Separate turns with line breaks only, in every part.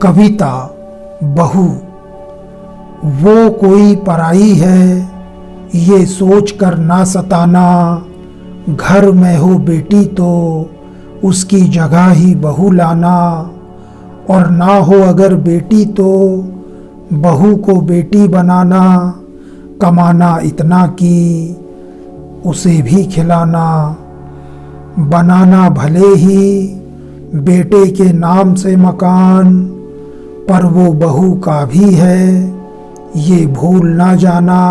कविता बहू। वो कोई पराई है ये सोच कर ना सताना, घर में हो बेटी तो उसकी जगह ही बहू लाना, और ना हो अगर बेटी तो बहू को बेटी बनाना, कमाना इतना कि उसे भी खिलाना, बनाना भले ही बेटे के नाम से मकान, पर वो बहू का भी है ये भूल ना जाना।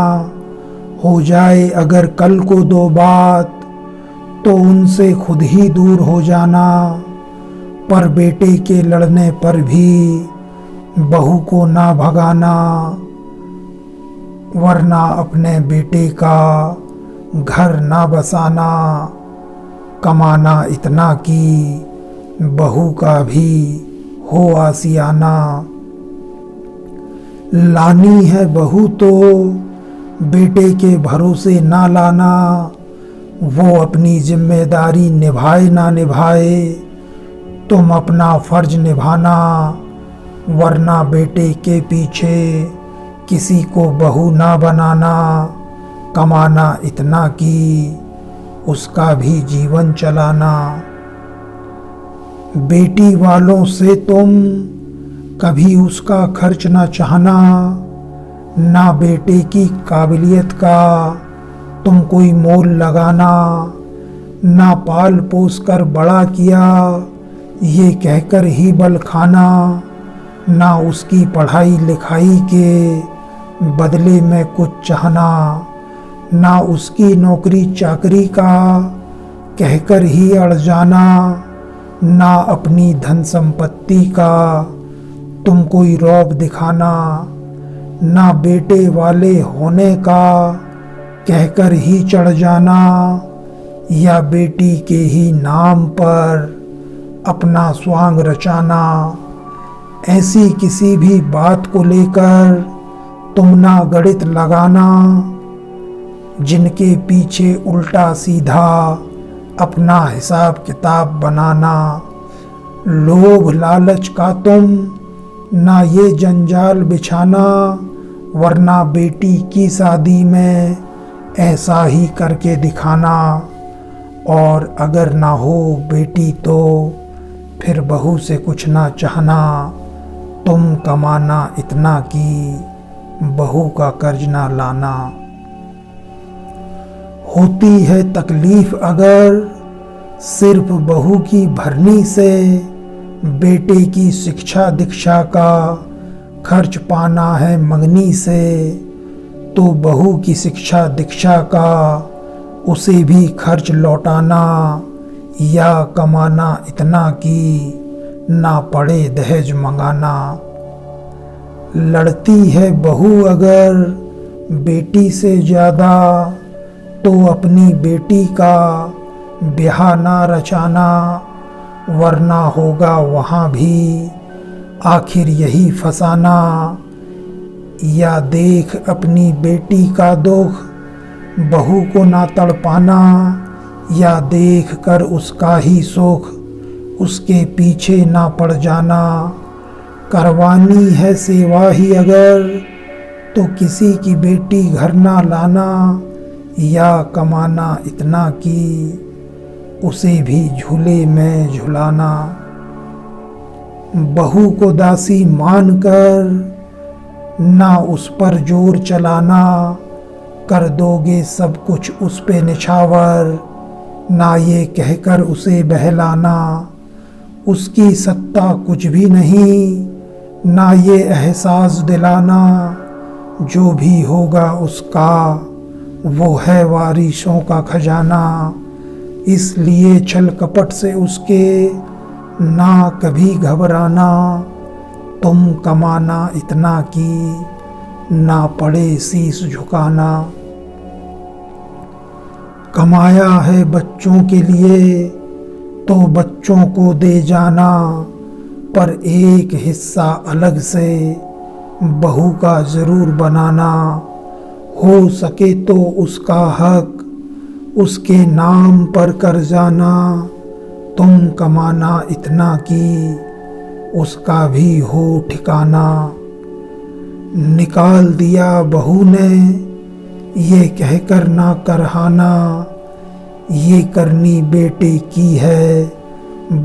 हो जाए अगर कल को दो बात तो उनसे खुद ही दूर हो जाना, पर बेटे के लड़ने पर भी बहू को ना भगाना, वरना अपने बेटे का घर ना बसाना, कमाना इतना कि बहू का भी हो आसियाना। लानी है बहू तो बेटे के भरोसे ना लाना, वो अपनी जिम्मेदारी निभाए ना निभाए, तुम अपना फर्ज निभाना, वरना बेटे के पीछे किसी को बहू ना बनाना, कमाना इतना कि उसका भी जीवन चलाना। बेटी वालों से तुम कभी उसका खर्च ना चाहना, ना बेटे की काबिलियत का तुम कोई मोल लगाना, ना पाल पोस कर बड़ा किया ये कहकर ही बल खाना, ना उसकी पढ़ाई लिखाई के बदले में कुछ चाहना, ना उसकी नौकरी चाकरी का कहकर ही अड़ जाना, ना अपनी धन संपत्ति का तुम कोई रौब दिखाना, ना बेटे वाले होने का कहकर ही चढ़ जाना, या बेटी के ही नाम पर अपना स्वांग रचाना। ऐसी किसी भी बात को लेकर तुम ना गणित लगाना, जिनके पीछे उल्टा सीधा अपना हिसाब किताब बनाना। लोभ लालच का तुम ना ये जंजाल बिछाना, वरना बेटी की शादी में ऐसा ही करके दिखाना, और अगर ना हो बेटी तो फिर बहू से कुछ ना चाहना, तुम कमाना इतना कि बहू का कर्ज ना लाना। होती है तकलीफ अगर सिर्फ बहू की भरनी से, बेटे की शिक्षा दीक्षा का खर्च पाना है मंगनी से, तो बहू की शिक्षा दीक्षा का उसे भी खर्च लौटाना, या कमाना इतना कि ना पड़े दहेज मंगाना। लड़ती है बहू अगर बेटी से ज़्यादा, तो अपनी बेटी का ब्याह ना रचाना, वरना होगा वहाँ भी आखिर यही फसाना। या देख अपनी बेटी का दुख बहू को ना तड़पाना, या देख कर उसका ही सुख उसके पीछे ना पड़ जाना। करवानी है सेवा ही अगर तो किसी की बेटी घर ना लाना, या कमाना इतना कि उसे भी झूले में झुलाना। बहू को दासी मानकर ना उस पर जोर चलाना, कर दोगे सब कुछ उस पे निछावर, ना ये कहकर उसे बहलाना। उसकी सत्ता कुछ भी नहीं, ना ये एहसास दिलाना, जो भी होगा उसका वो है वारिसों का खजाना। इसलिए छल कपट से उसके ना कभी घबराना, तुम कमाना इतना कि ना पड़े शीश झुकाना। कमाया है बच्चों के लिए तो बच्चों को दे जाना, पर एक हिस्सा अलग से बहू का ज़रूर बनाना। हो सके तो उसका हक उसके नाम पर कर जाना, तुम कमाना इतना कि उसका भी हो ठिकाना। निकाल दिया बहू ने ये कहकर ना करहाना, ये करनी बेटे की है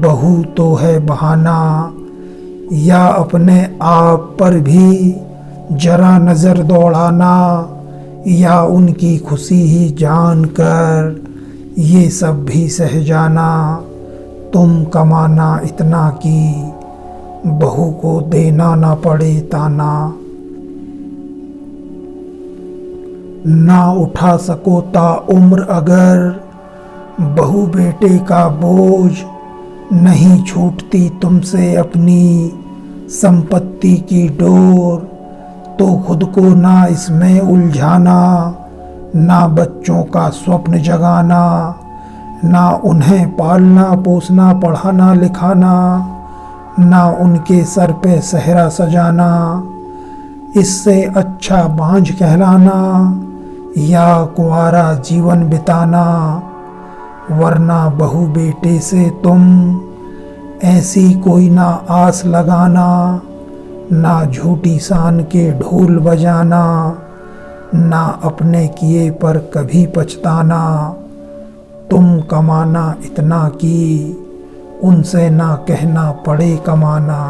बहू तो है बहाना। या अपने आप पर भी जरा नज़र दौड़ाना, या उनकी खुशी ही जानकर ये सब भी सह जाना। तुम कमाना इतना कि बहू को देना ना पड़े ताना। ना उठा सको ता उम्र अगर बहू बेटे का बोझ, नहीं छूटती तुमसे अपनी संपत्ति की डोर। तो खुद को ना इसमें उलझाना, ना बच्चों का स्वप्न जगाना, ना उन्हें पालना पोसना पढ़ाना लिखाना, ना उनके सर पे सेहरा सजाना। इससे अच्छा बांझ कहलाना या कुंवारा जीवन बिताना। वरना बहू बेटे से तुम ऐसी कोई ना आस लगाना, ना झूठी शान के ढोल बजाना, ना अपने किए पर कभी पछताना। तुम कमाना इतना कि उनसे ना कहना पड़े कमाना।